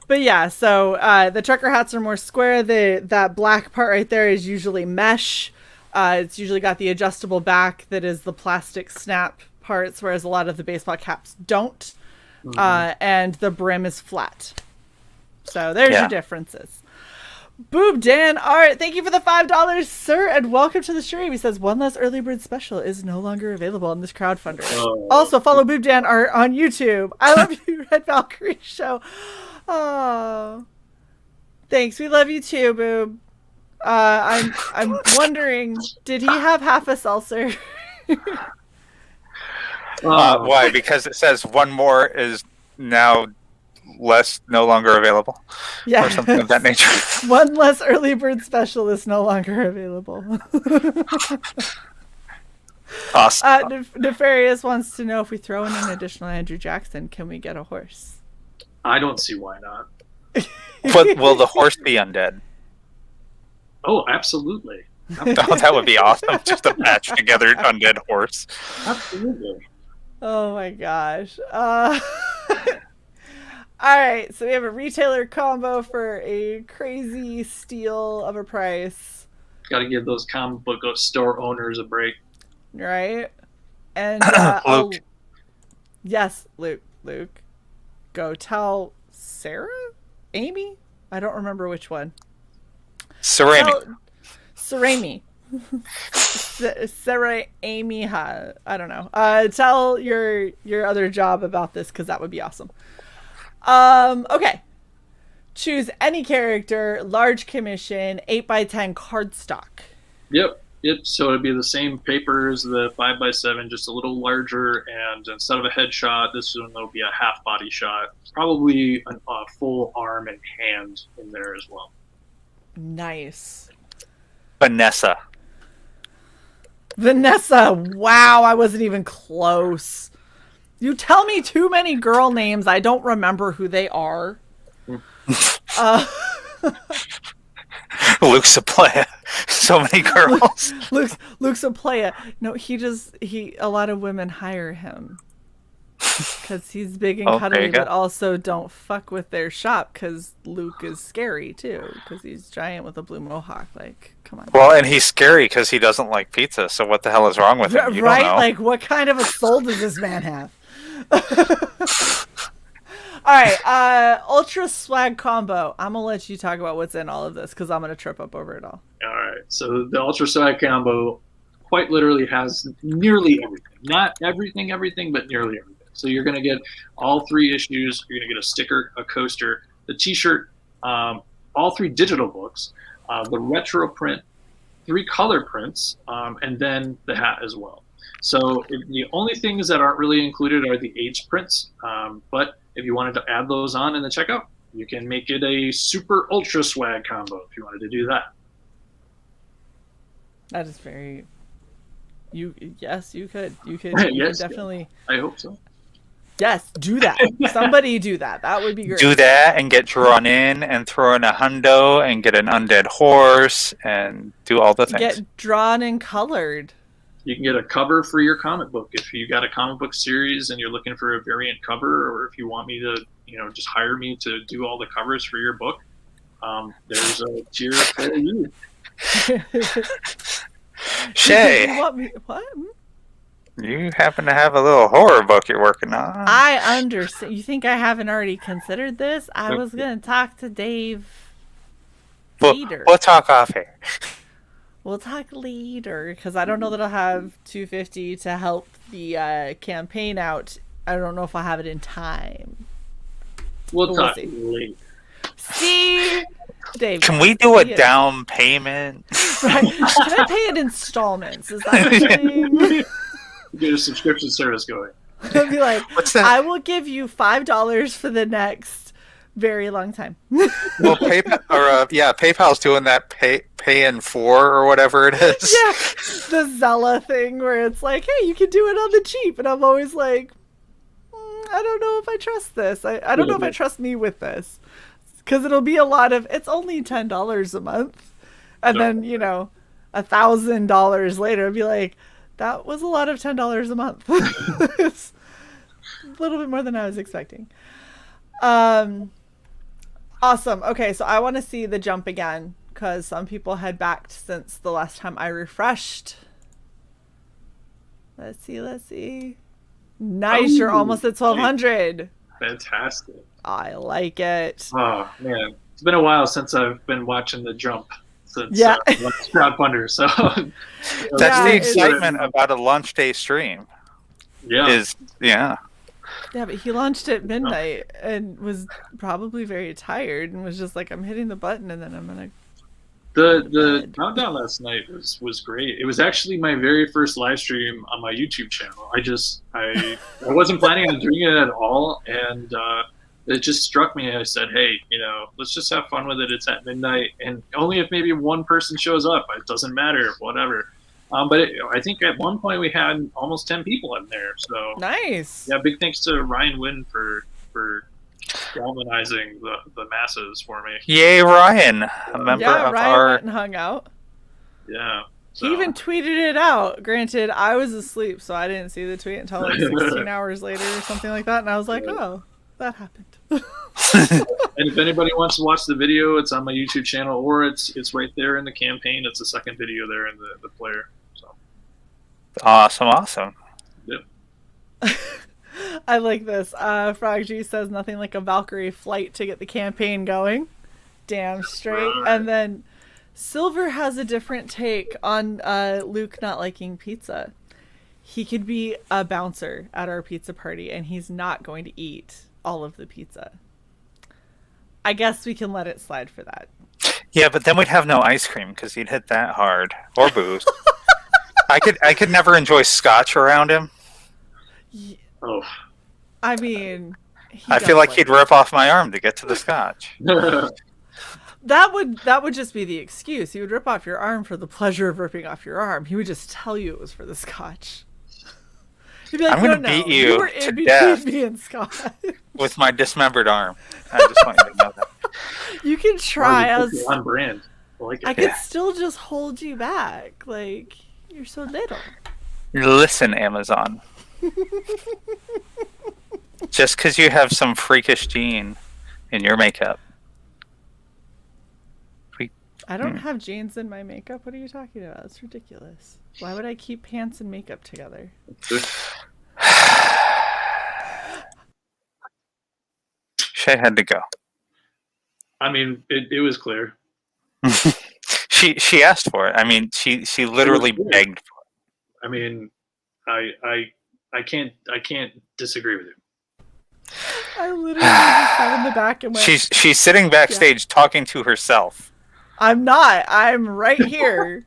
But yeah, so the trucker hats are more square. That black part right there is usually mesh. It's usually got the adjustable back that is the plastic snap parts, whereas a lot of the baseball caps don't. And the brim is flat. So there's your differences. Boob Dan Art, thank you for the $5, sir, and welcome to the stream. He says one less early bird special is no longer available on this crowdfunder. Also follow Boob Dan Art on YouTube. I love you, Red Valkyrie show. Oh, thanks. We love you too, Boob. I'm wondering, did he have half a seltzer? Why? Because it says one more is now no longer available. Yeah. Or something of that nature. One less early bird special is no longer available. Awesome. Nefarious wants to know if we throw in an additional Andrew Jackson, can we get a horse? I don't see why not. But will the horse be undead? Oh, absolutely. Oh, that would be awesome. Just a patch together undead horse. Absolutely. Oh my gosh. Alright, so we have a retailer combo for a crazy steal of a price. Got to give those comic book store owners a break. Right? And Luke. Yes, Luke. Go tell Sarah? Amy? I don't remember which one. Ceramic. Sarami. Sarah Amy. I don't know. Tell your other job about this, because that would be awesome. Okay. Choose any character, large commission, 8x10 cardstock. Yep. So it'd be the same paper as the 5x7, just a little larger, and instead of a headshot, this one will be a half body shot. Probably a full arm and hand in there as well. Nice. Vanessa. Wow, I wasn't even close. You tell me too many girl names, I don't remember who they are. Luke's a player. So many girls. Luke's a player. No, a lot of women hire him. Because he's big and cuddly, but also don't fuck with their shop, because Luke is scary too, because he's giant with a blue mohawk. Like, come on. Well, and he's scary because he doesn't like pizza, so what the hell is wrong with him? You right? don't know. Like, what kind of a soul does this man have? Alright, Ultra Swag Combo. I'm gonna let you talk about what's in all of this, because I'm gonna trip up over it all. Alright, so the Ultra Swag Combo quite literally has nearly everything. Not everything, but nearly everything. So you're going to get all 3 issues. You're going to get a sticker, a coaster, the T-shirt, all 3 digital books, the retro print, 3 color prints, and then the hat as well. So the only things that aren't really included are the age prints, but if you wanted to add those on in the checkout, you can make it a super ultra swag combo if you wanted to do that. That is very. Yes, you could. You could Yes, definitely. I hope so. Yes, do that. Somebody do that. That would be great. Do that and get drawn in and throw in a hundo and get an undead horse and do all the things. Get drawn and colored. You can get a cover for your comic book if you got a comic book series and you're looking for a variant cover, or if you want me to, just hire me to do all the covers for your book. There's a tier for you. Shae, You want me, what? you happen to have a little horror book you're working on. I understand. You think I haven't already considered this? I was going to talk to Dave later. We'll talk off here. We'll talk later, because I don't know that I'll have $250 to help the campaign out. I don't know if I'll have it in time. We'll talk see. later. See? Dave. Can we do a down payment? Right. Can I pay in installments? Is that a thing? Get a subscription service going. I'll be like, What's that? I will give you $5 for the next very long time. Well, PayPal's doing that pay in 4 or whatever it is. Yeah, the Zella thing where it's like, hey, you can do it on the cheap, and I'm always like, I don't know if I trust this. I don't know if I trust me with this, because it'll be a lot of. It's only $10 a month, and then $1,000 later, it'll be like, that was a lot of $10 a month. It's a little bit more than I was expecting. Awesome. Okay, so I want to see the jump again, because some people had backed since the last time I refreshed. Let's see. Nice, you're almost at 1,200. Fantastic. I like it. Oh, man. It's been a while since I've been watching the jump since crowdfunder, so that's the excitement about a launch day stream. Yeah. Yeah, but he launched at midnight and was probably very tired and was just like, I'm hitting the button and then I'm gonna. The countdown last night was great. It was actually my very first live stream on my YouTube channel. I wasn't planning on doing it at all, and it just struck me. I said, hey, let's just have fun with it. It's at midnight, and only if maybe one person shows up. It doesn't matter, whatever. But I think at one point we had almost 10 people in there. So nice. Yeah, big thanks to Ryan Wynn for galvanizing the masses for me. Yay, Ryan! A member of Ryan went and hung out. Yeah. So. He even tweeted it out. Granted, I was asleep, so I didn't see the tweet until like 16 hours later or something like that. And I was like, oh, that happened. And if anybody wants to watch the video, it's on my YouTube channel, or it's right there in the campaign. It's the second video there in the player. So. Awesome. Yep. I like this. Frog G says nothing like a Valkyrie flight to get the campaign going. Damn straight. Right. And then Silver has a different take on Luke not liking pizza. He could be a bouncer at our pizza party, and he's not going to eat all of the pizza. I guess we can let it slide for that. Yeah, but then we'd have no ice cream because he'd hit that hard, or booze. I could never enjoy scotch around him. Yeah. Oh. I mean, I feel like he'd rip off my arm to get to the scotch. That would just be the excuse. He would rip off your arm for the pleasure of ripping off your arm. He would just tell you it was for the scotch. He'd be like, I'm going to beat you to death me and Scott with my dismembered arm. I just want you to know that. You can try. On brand. I could still just hold you back. Like, you're so little. Listen, Amazon. Just because you have some freakish gene in your makeup. I don't have genes in my makeup. What are you talking about? It's ridiculous. Why would I keep pants and makeup together? Shae had to go. I mean, it was clear. She asked for it. I mean, she literally begged for it. I mean, I can't disagree with you. I literally just sat in the back and went. She's sitting backstage talking to herself. I'm not. I'm right here.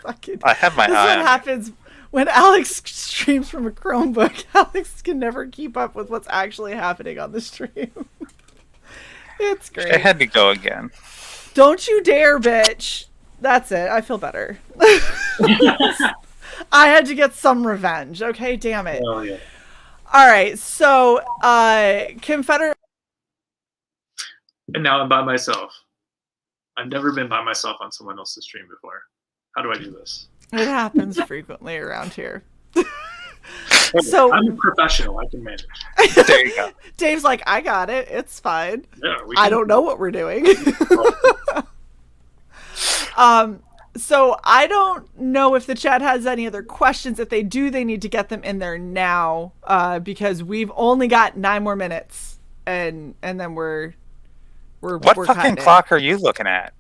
Fucking. I have my This is eye what on happens when Alex streams from a Chromebook. Alex can never keep up with what's actually happening on the stream. It's great. I had to go again. Don't you dare, bitch. That's it. I feel better. I had to get some revenge. Okay, damn it. Oh, yeah. All right, so Confederate. And now I'm by myself. I've never been by myself on someone else's stream before. How do I do this? It happens frequently around here. So I'm a professional. I can manage. There you go. Dave's like, I got it. It's fine. Yeah, I don't know what we're doing. So I don't know if the chat has any other questions. If they do, they need to get them in there now, because we've only got 9 more minutes, and then we're What fucking clock are you looking at?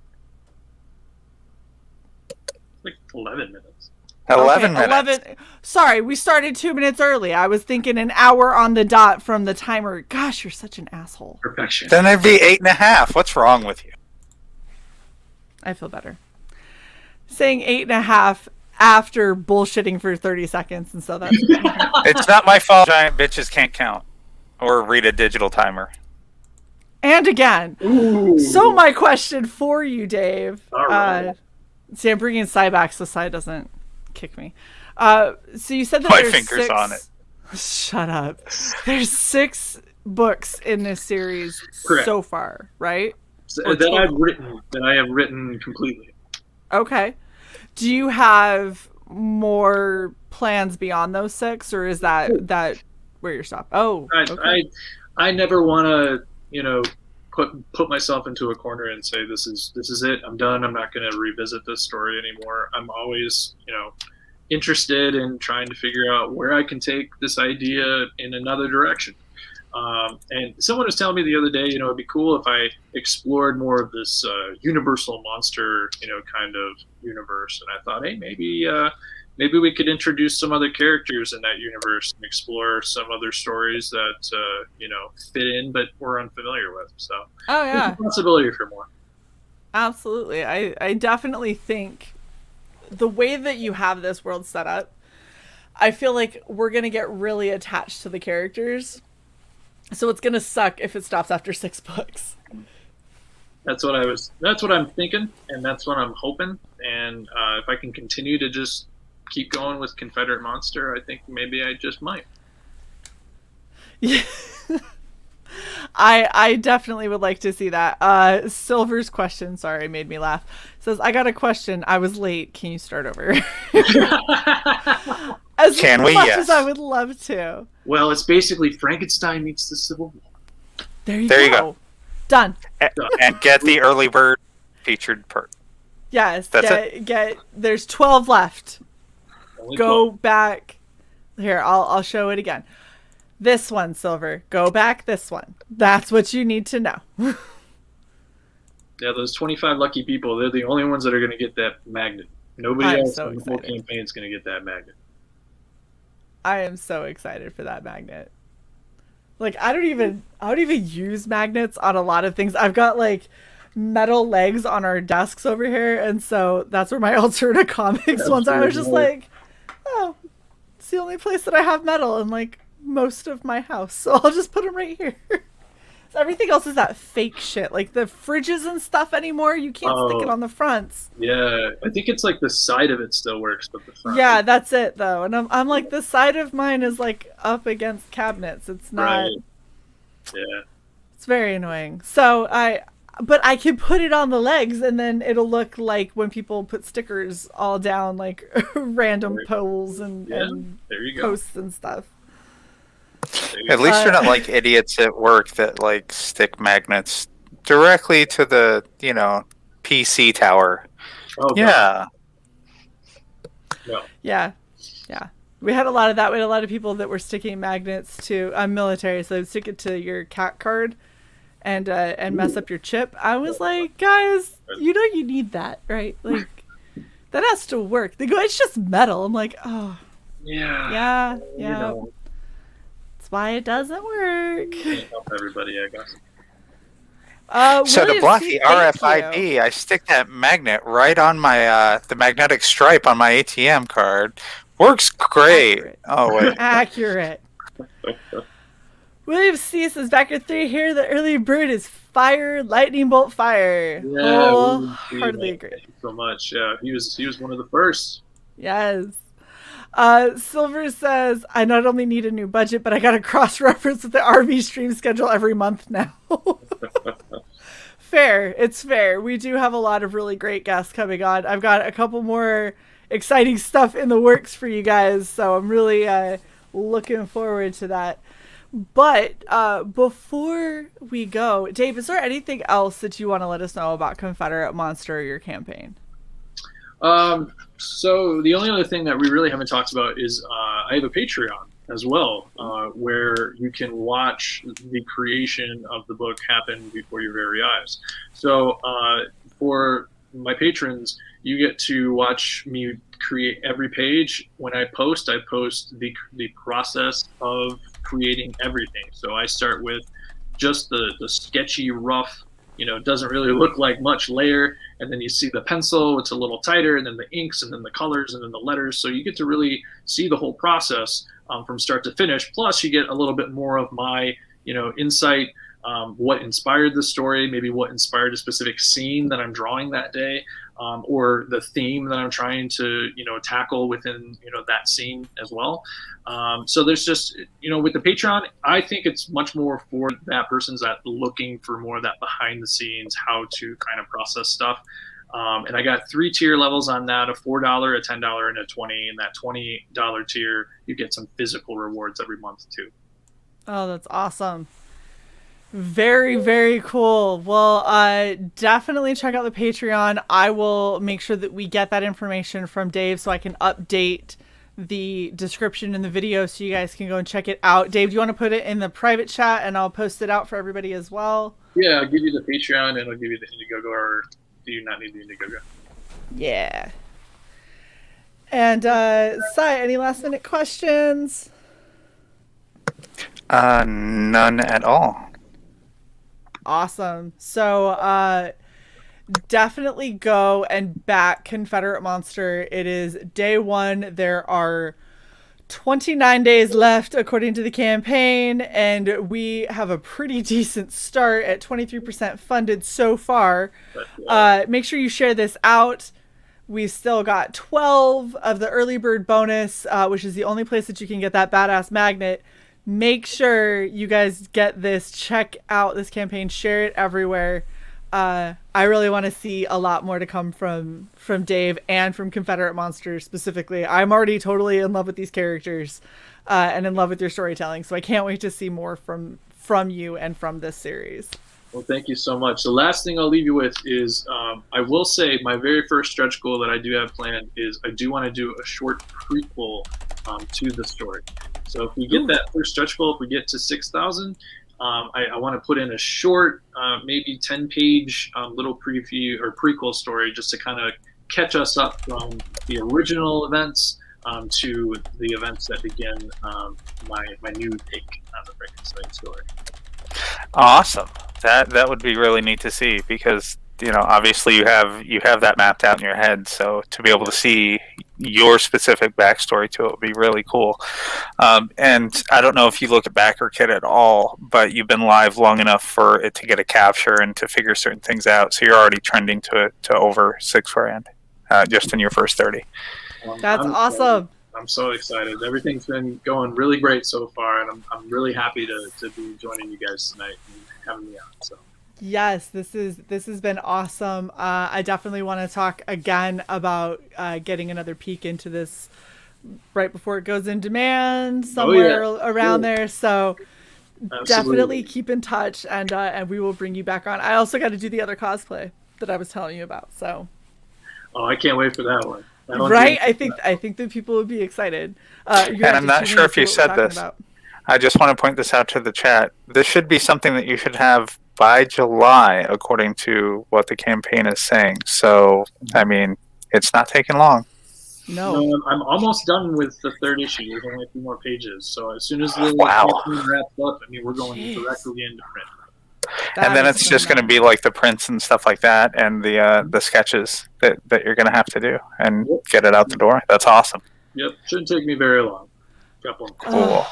Like 11 minutes. 11 minutes. 11. Sorry, we started 2 minutes early. I was thinking an hour on the dot from the timer. Gosh, you're such an asshole. Perfection. Then it'd be 8.5. What's wrong with you? I feel better. Saying 8.5 after bullshitting for 30 seconds, and so that's It's not my fault giant bitches can't count or read a digital timer. and again. Ooh. So my question for you, Dave. All right. See, I'm bringing Cy back so Cy doesn't kick me. So you said that My there's finger's 6... on it. Shut up. There's 6 books in this series Correct. so far, right? That I have written completely. Okay. Do you have more plans beyond those 6, or is that where you're stopped? Oh, okay. I never want to, put myself into a corner and say this is it. I'm done. I'm not going to revisit this story anymore. I'm always, interested in trying to figure out where I can take this idea in another direction. And someone was telling me the other day, it'd be cool if I explored more of this universal monster, kind of universe. And I thought, hey, maybe we could introduce some other characters in that universe and explore some other stories that, fit in, but we're unfamiliar with. So, oh yeah, there's a possibility for more. Absolutely. I definitely think the way that you have this world set up, I feel like we're going to get really attached to the characters. So it's going to suck if it stops after 6 books. That's what I'm thinking, and that's what I'm hoping. And if I can continue to just keep going with Confederate Monster, I think maybe I just might. Yeah. I definitely would like to see that. Silver's question, sorry, made me laugh. Says, I got a question. I was late. Can you start over? As Can we? much Yes. as I would love to. Well, it's basically Frankenstein meets the Civil War. There you go. Done. And get the early bird featured part. Yes. That's get there's 12 left. Only Go 12. back. Here, I'll show it again. This one, Silver. Go back this one. That's what you need to know. Yeah, those 25 lucky people, they're the only ones that are going to get that magnet. Nobody I'm else so in the whole excited. campaign is going to get that magnet. I am so excited for that magnet. Like, I don't even use magnets on a lot of things. I've got like metal legs on our desks over here, and so that's where my Alterna Comics ones are. I was just like, oh, it's the only place that I have metal in like most of my house, so I'll just put them right here. So everything else is that fake shit. Like the fridges and stuff anymore, you can't stick it on the fronts. Yeah, I think it's like the side of it still works, but the front. Yeah, that's it though. And I'm like, the side of mine is like up against cabinets. It's not. Right. Yeah. It's very annoying. So but I can put it on the legs, and then it'll look like when people put stickers all down like random poles and There you go. posts and stuff. At least you're not like idiots at work that like stick magnets directly to the, PC tower. Oh, God. Yeah. No. Yeah. We had a lot of that. We had a lot of people that were sticking magnets to. I'm military, so they'd stick it to your CAT card and mess up your chip. I was like, guys, you need that, right? Like, that has to work. They go, it's just metal. I'm like, oh. Yeah. Yeah. You know, That's why it doesn't work. Can't help everybody, I guess. So to William block C, the thank RFID, you. I stick that magnet right on my the magnetic stripe on my ATM card. Works great. Accurate. Oh wait. Accurate. William C says, Backer 3 here, the early bird is fire, lightning bolt fire. Yeah, Wholeheartedly agree. thank you so much. Yeah, he was one of the first. Yes. Silver says, I not only need a new budget, but I got to cross-reference with the RV stream schedule every month now. Fair. It's fair. We do have a lot of really great guests coming on. I've got a couple more exciting stuff in the works for you guys, so I'm really looking forward to that. But before we go, Dave, is there anything else that you want to let us know about Confederate Monster or your campaign? So the only other thing that we really haven't talked about is I have a Patreon as well, where you can watch the creation of the book happen before your very eyes. So for my patrons, you get to watch me create every page. When I post the process of creating everything. So I start with just the sketchy, rough, doesn't really look like much layer, and then you see the pencil, it's a little tighter, and then the inks, and then the colors, and then the letters. So you get to really see the whole process from start to finish. Plus, you get a little bit more of my, insight, what inspired the story, maybe what inspired a specific scene that I'm drawing that day, or the theme that I'm trying to, tackle within, that scene as well. So there's just, with the Patreon, I think it's much more for that person's that looking for more of that behind the scenes, how to kind of process stuff. And I got 3 tier levels on that, a $4, a $10, and a $20. And that $20 tier, you get some physical rewards every month too. Oh, that's awesome. Very, very cool. Well, definitely check out the Patreon. I will make sure that we get that information from Dave so I can update the description in the video so you guys can go and check it out. Dave, do you want to put it in the private chat and I'll post it out for everybody as well? Yeah, I'll give you the Patreon and I'll give you the Indiegogo, or do you not need the Indiegogo? Yeah. And, Sai, any last minute questions? None at all. Awesome. So, definitely go and back Confederate Monster. It is day 1. There are 29 days left according to the campaign, and we have a pretty decent start at 23% funded so far. Make sure you share this out. We still got 12 of the early bird bonus, which is the only place that you can get that badass magnet. Make sure you guys get this. Check out this campaign. Share it everywhere. I really want to see a lot more to come from Dave and from Confederate Monster specifically. I'm already totally in love with these characters and in love with your storytelling. So I can't wait to see more from you and from this series. Well, thank you so much. The last thing I'll leave you with is I will say my very first stretch goal that I do have planned is I do want to do a short prequel to the story. So if we get that first stretch goal, if we get to 6,000, I want to put in a short, maybe 10-page little preview or prequel story just to kind of catch us up from the original events to the events that begin my new take on the Frankenstein story. Awesome. That would be really neat to see because obviously you have that mapped out in your head. So to be able to see your specific backstory to it would be really cool. And I don't know if you look at Backer Kit at all, but you've been live long enough for it to get a capture and to figure certain things out. So you're already trending to over $6,000 just in your first 30. That's awesome. I'm so excited. Everything's been going really great so far, and I'm really happy to be joining you guys tonight and having me on. So. Yes, this has been awesome. I definitely want to talk again about getting another peek into this right before it goes in demand somewhere around there. So definitely keep in touch, and we will bring you back on. I also got to do the other cosplay that I was telling you about. So. Oh, I can't wait for that one. Right? I think that people would be excited. And I'm not sure if you said this. I just want to point this out to the chat. This should be something that you should have by July, according to what the campaign is saying. So, I mean, it's not taking long. No. I'm almost done with the third issue. There's only a few more pages. So as soon as the Wow. campaign wraps up, I mean, we're going Jeez. directly into print. And then it's just going to be like the prints and stuff like that, and the sketches that you're going to have to do and get it out the door. That's awesome. Yep, shouldn't take me very long. Couple. Cool.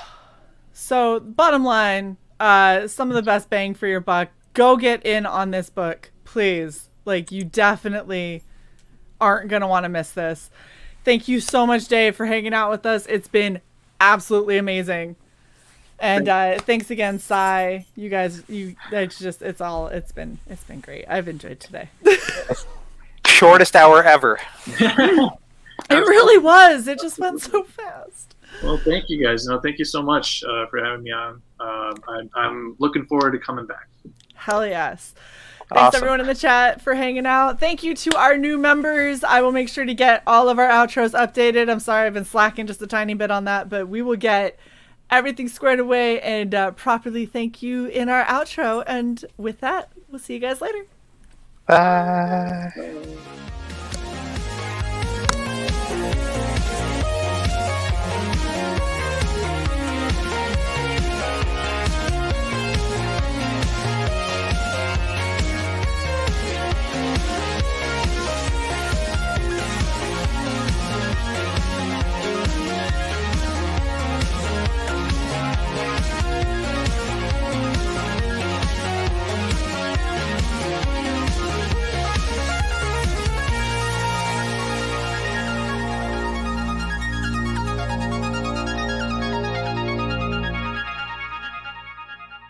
So, bottom line, some of the best bang for your buck. Go get in on this book, please. Like, you definitely aren't going to want to miss this. Thank you so much, Dave, for hanging out with us. It's been absolutely amazing. And thanks again, Cy. You guys, it's been great. I've enjoyed today. Shortest hour ever. It really was. It just went so fast. Well, thank you guys. No, thank you so much for having me on. I'm looking forward to coming back. Hell yes. Thanks Awesome. everyone in the chat for hanging out. Thank you to our new members. I will make sure to get all of our outros updated. I'm sorry I've been slacking just a tiny bit on that, but we will get everything squared away and properly thank you in our outro. And with that, we'll see you guys later. Bye.